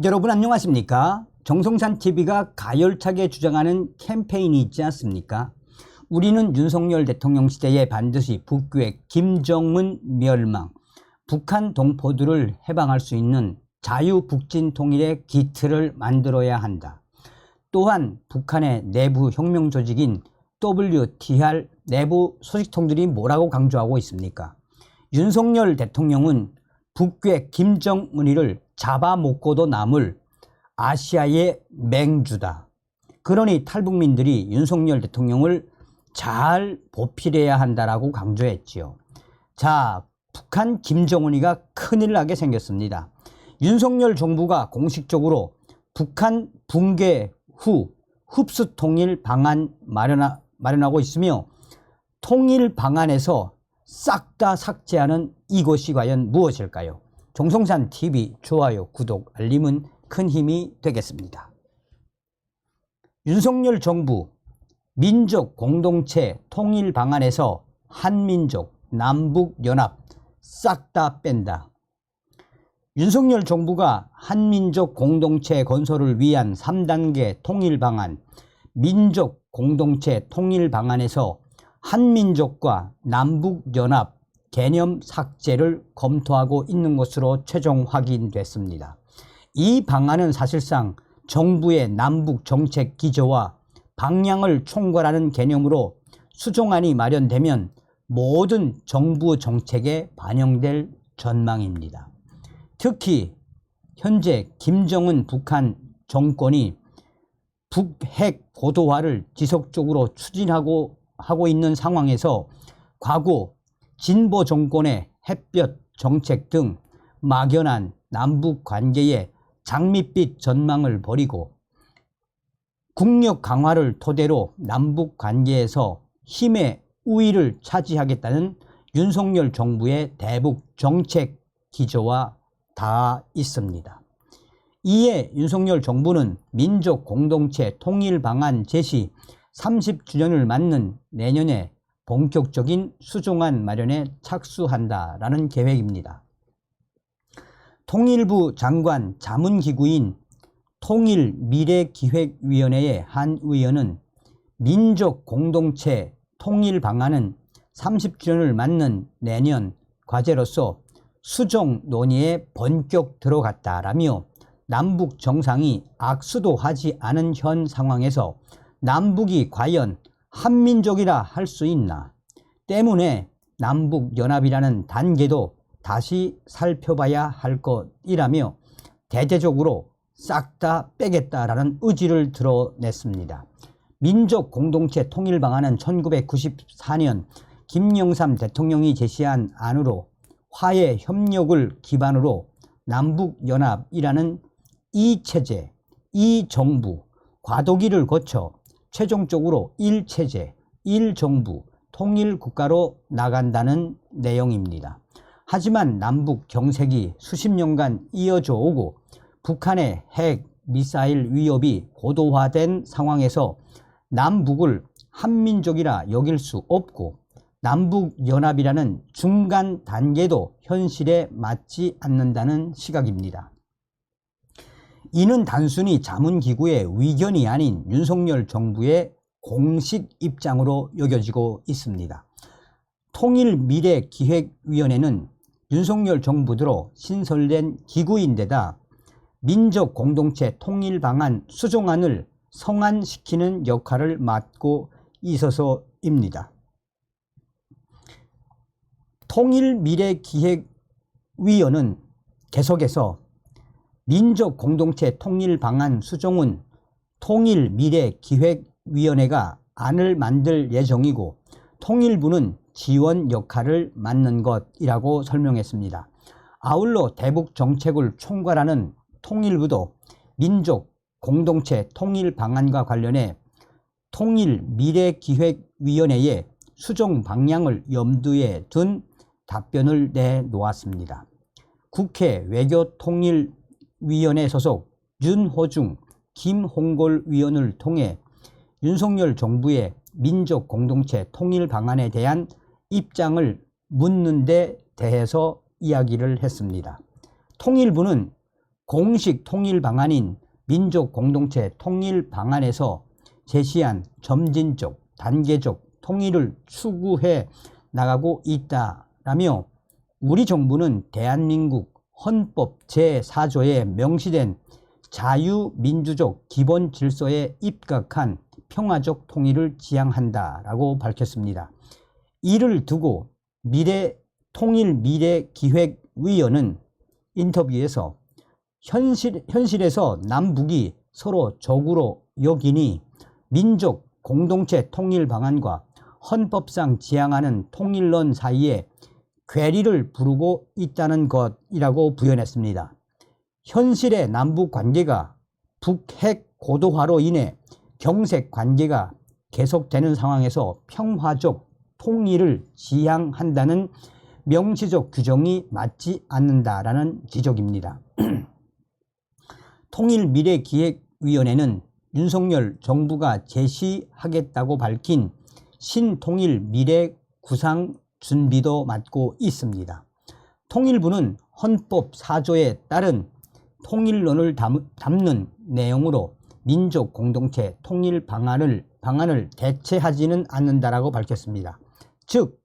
여러분 안녕하십니까? 정성찬TV가 가열차게 주장하는 캠페인이 있지 않습니까? 우리는 윤석열 대통령 시대에 반드시 북괴 김정은 멸망, 북한 동포들을 해방할 수 있는 자유북진 통일의 기틀을 만들어야 한다. 또한 북한의 내부 혁명 조직인 WTR 내부 소식통들이 뭐라고 강조하고 있습니까? 윤석열 대통령은 북괴 김정은이를 잡아먹고도 남을 아시아의 맹주다. 그러니 탈북민들이 윤석열 대통령을 잘 보필해야 한다라고 강조했지요. 자, 북한 김정은이가 큰일 나게 생겼습니다. 윤석열 정부가 공식적으로 북한 붕괴 후 흡수 통일 방안 마련하고 있으며, 통일 방안에서 싹 다 삭제하는 이것이 과연 무엇일까요? 정성찬TV 좋아요, 구독, 알림은 큰 힘이 되겠습니다. 윤석열 정부 민족 공동체 통일 방안에서 한민족, 남북연합 싹 다 뺀다. 윤석열 정부가 한민족 공동체 건설을 위한 3단계 통일 방안, 민족 공동체 통일 방안에서 한민족과 남북연합 개념 삭제를 검토하고 있는 것으로 최종 확인됐습니다. 이 방안은 사실상 정부의 남북 정책 기조와 방향을 총괄하는 개념으로 수정안이 마련되면 모든 정부 정책에 반영될 전망입니다. 특히 현재 김정은 북한 정권이 북핵 고도화를 지속적으로 추진하고 있는 상황에서 과거 진보 정권의 햇볕 정책 등 막연한 남북 관계의 장밋빛 전망을 버리고 국력 강화를 토대로 남북 관계에서 힘의 우위를 차지하겠다는 윤석열 정부의 대북 정책 기조와 닿아 있습니다. 이에 윤석열 정부는 민족 공동체 통일 방안 제시 30주년을 맞는 내년에 본격적인 수정안 마련에 착수한다라는 계획입니다. 통일부 장관 자문기구인 통일미래기획위원회의 한 의원은 민족 공동체 통일 방안은 30주년을 맞는 내년 과제로서 수정 논의에 본격 들어갔다라며, 남북 정상이 악수도 하지 않은 현 상황에서 남북이 과연 한민족이라 할 수 있나, 때문에 남북연합이라는 단계도 다시 살펴봐야 할 것이라며 대대적으로 싹 다 빼겠다라는 의지를 드러냈습니다. 민족 공동체 통일 방안은 1994년 김영삼 대통령이 제시한 안으로 화해 협력을 기반으로 남북연합이라는 이 체제, 이 정부, 과도기를 거쳐 최종적으로 1체제, 1정부, 통일국가로 나간다는 내용입니다. 하지만 남북 경색이 수십 년간 이어져 오고 북한의 핵, 미사일 위협이 고도화된 상황에서 남북을 한민족이라 여길 수 없고 남북연합이라는 중간 단계도 현실에 맞지 않는다는 시각입니다. 이는 단순히 자문기구의 의견이 아닌 윤석열 정부의 공식 입장으로 여겨지고 있습니다. 통일미래기획위원회는 윤석열 정부대로 신설된 기구인데다 민족 공동체 통일 방안 수정안을 성안시키는 역할을 맡고 있어서입니다. 통일미래기획위원회는 계속해서 민족 공동체 통일 방안 수정은 통일미래기획위원회가 안을 만들 예정이고 통일부는 지원 역할을 맡는 것이라고 설명했습니다. 아울러 대북 정책을 총괄하는 통일부도 민족 공동체 통일 방안과 관련해 통일미래기획위원회의 수정 방향을 염두에 둔 답변을 내놓았습니다. 국회 외교통일위원회 소속 윤호중, 김홍걸 위원을 통해 윤석열 정부의 민족 공동체 통일 방안에 대한 입장을 묻는 데 대해서 이야기를 했습니다. 통일부는 공식 통일 방안인 민족 공동체 통일 방안에서 제시한 점진적, 단계적 통일을 추구해 나가고 있다라며 우리 정부는 대한민국 헌법 제4조에 명시된 자유민주적 기본 질서에 입각한 평화적 통일을 지향한다라고 밝혔습니다. 이를 두고 통일미래기획위원은 인터뷰에서 현실에서 남북이 서로 적으로 여기니 민족 공동체 통일 방안과 헌법상 지향하는 통일론 사이에 괴리를 부르고 있다는 것이라고 부연했습니다. 현실의 남북 관계가 북핵 고도화로 인해 경색 관계가 계속되는 상황에서 평화적 통일을 지향한다는 명시적 규정이 맞지 않는다라는 지적입니다. 통일미래기획위원회는 윤석열 정부가 제시하겠다고 밝힌 신통일 미래 구상 준비도 맡고 있습니다. 통일부는 헌법 4조에 따른 통일론을 담는 내용으로 민족 공동체 통일 방안을 대체하지는 않는다라고 밝혔습니다. 즉,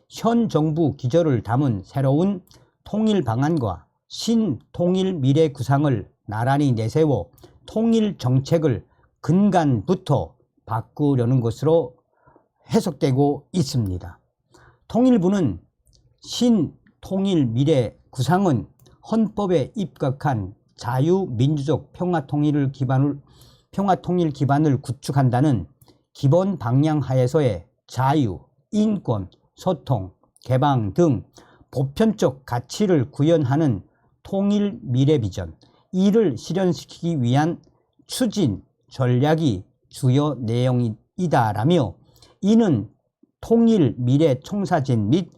현 정부 기조를 담은 새로운 통일 방안과 신통일 미래 구상을 나란히 내세워 통일 정책을 근간부터 바꾸려는 것으로 해석되고 있습니다. 통일부는 신통일 미래 구상은 헌법에 입각한 자유민주적 평화통일 기반을 구축한다는 기본 방향 하에서의 자유, 인권, 소통, 개방 등 보편적 가치를 구현하는 통일 미래 비전, 이를 실현시키기 위한 추진 전략이 주요 내용이다라며 이는 통일 미래 청사진 및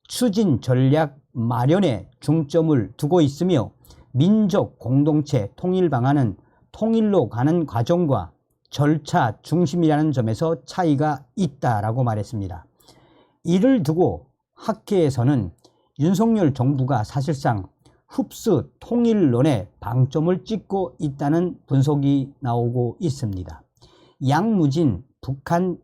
추진 전략 마련에 중점을 두고 있으며 민족 공동체 통일 방안은 통일로 가는 과정과 절차 중심이라는 점에서 차이가 있다라고 말했습니다. 이를 두고 학계에서는 윤석열 정부가 사실상 흡수 통일론에 방점을 찍고 있다는 분석이 나오고 있습니다. 양무진 북한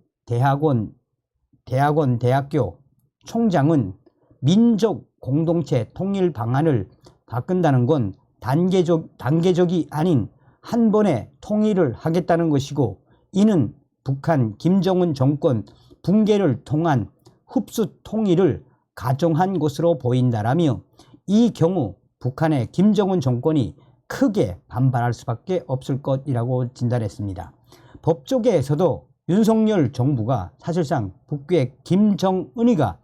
대학교 총장은 민족 공동체 통일 방안을 바꾼다는 건 단계적이 아닌 한 번에 통일을 하겠다는 것이고 이는 북한 김정은 정권 붕괴를 통한 흡수 통일을 가정한 것으로 보인다라며 이 경우 북한의 김정은 정권이 크게 반발할 수밖에 없을 것이라고 진단했습니다. 법조계에서도 윤석열 정부가 사실상 북괴 김정은이가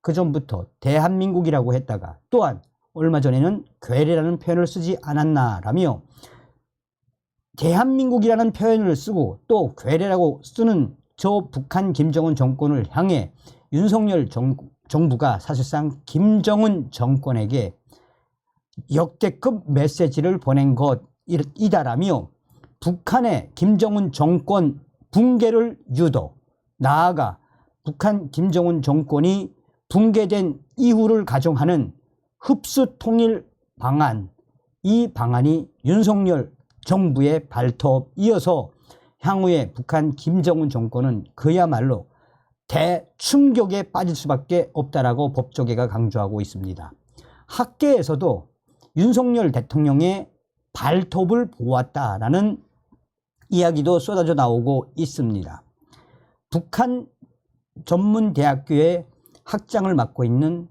그전부터 대한민국이라고 했다가 또한 얼마 전에는 괴뢰라는 표현을 쓰지 않았나라며 대한민국이라는 표현을 쓰고 또 괴뢰라고 쓰는 저 북한 김정은 정권을 향해 윤석열 정부가 사실상 김정은 정권에게 역대급 메시지를 보낸 것이다라며 북한의 김정은 정권 붕괴를 유도, 나아가 북한 김정은 정권이 붕괴된 이후를 가정하는 흡수 통일 방안, 이 방안이 윤석열 정부의 발톱이어서 향후에 북한 김정은 정권은 그야말로 대충격에 빠질 수밖에 없다라고 법조계가 강조하고 있습니다. 학계에서도 윤석열 대통령의 발톱을 보았다라는 이야기도 쏟아져 나오고 있습니다. 북한 전문대학교의 학장을 맡고 있는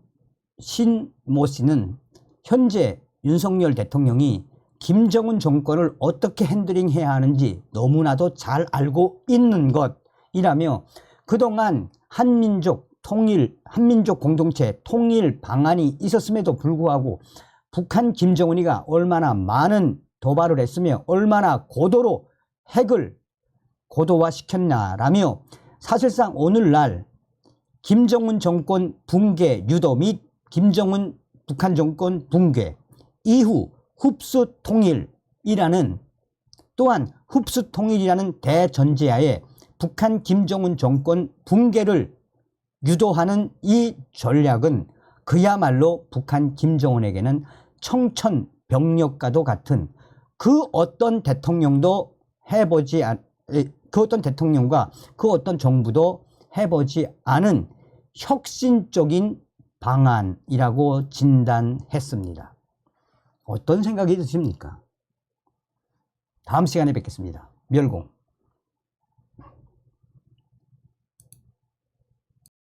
신모 씨는 현재 윤석열 대통령이 김정은 정권을 어떻게 핸들링해야 하는지 너무나도 잘 알고 있는 것이라며 그동안 한민족 공동체 통일 방안이 있었음에도 불구하고 북한 김정은이가 얼마나 많은 도발을 했으며 얼마나 고도로 핵을 고도화시켰냐라며 사실상 오늘날 김정은 정권 붕괴 유도 및 김정은 북한 정권 붕괴 이후 흡수 통일이라는 또한 흡수 통일이라는 대전제하에 북한 김정은 정권 붕괴를 유도하는 이 전략은 그야말로 북한 김정은에게는 병력과도 같은 그 어떤 대통령도 그 어떤 대통령과 그 어떤 정부도 해보지 않은 혁신적인 방안이라고 진단했습니다. 어떤 생각이 드십니까? 다음 시간에 뵙겠습니다. 멸공.